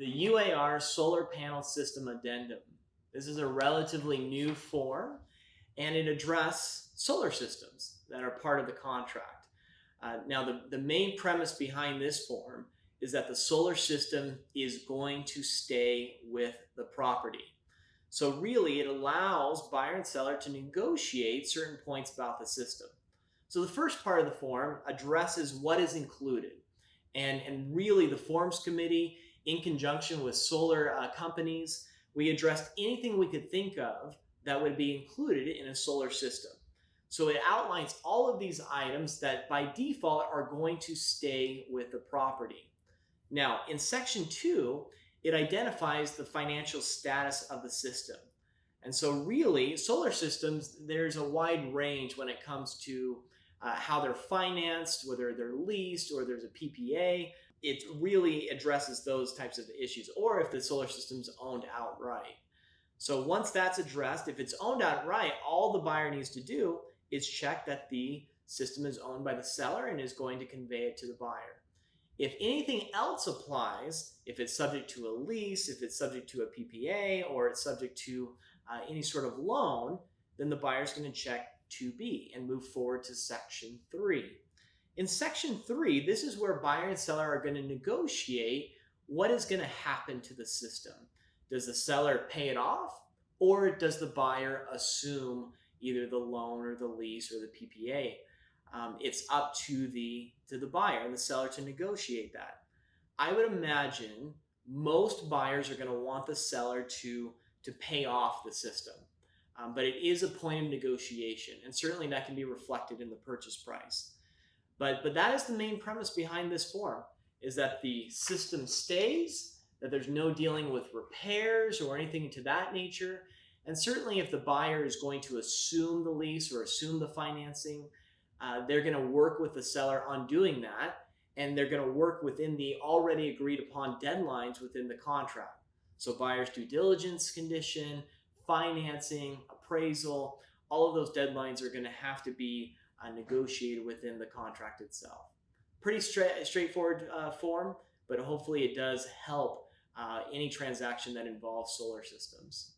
the UAR Solar Panel System Addendum. This is a relatively new form, and it addresses solar systems that are part of the contract. Now, the main premise behind this form is that the solar system is going to stay with the property. So really, it allows buyer and seller to negotiate certain points about the system. So the first part of the form addresses what is included. And really, the Forms Committee, in conjunction with solar companies, we addressed anything we could think of that would be included in a solar system. So it outlines all of these items that by default are going to stay with the property. Now, in Section 2, it identifies the financial status of the system. And so really, solar systems, there's a wide range when it comes to how they're financed, whether they're leased or there's a PPA. It really addresses those types of issues, or if the solar system's owned outright. So once that's addressed, if it's owned outright, all the buyer needs to do is check that the system is owned by the seller and is going to convey it to the buyer. If anything else applies, if it's subject to a lease, if it's subject to a PPA, or it's subject to any sort of loan, then the buyer's going to check 2B and move forward to Section 3. In Section 3, this is where buyer and seller are going to negotiate what is going to happen to the system. Does the seller pay it off, or does the buyer assume either the loan or the lease or the PPA? It's up to the buyer and the seller to negotiate that. I would imagine most buyers are going to want the seller to pay off the system. But it is a point of negotiation, and certainly that can be reflected in the purchase price. But that is the main premise behind this form, is that the system stays, that there's no dealing with repairs or anything to that nature. And certainly if the buyer is going to assume the lease or assume the financing, they're going to work with the seller on doing that, and they're going to work within the already agreed upon deadlines within the contract. So buyer's due diligence condition, financing, appraisal, all of those deadlines are going to have to be negotiated within the contract itself. Pretty straightforward form, but hopefully it does help any transaction that involves solar systems.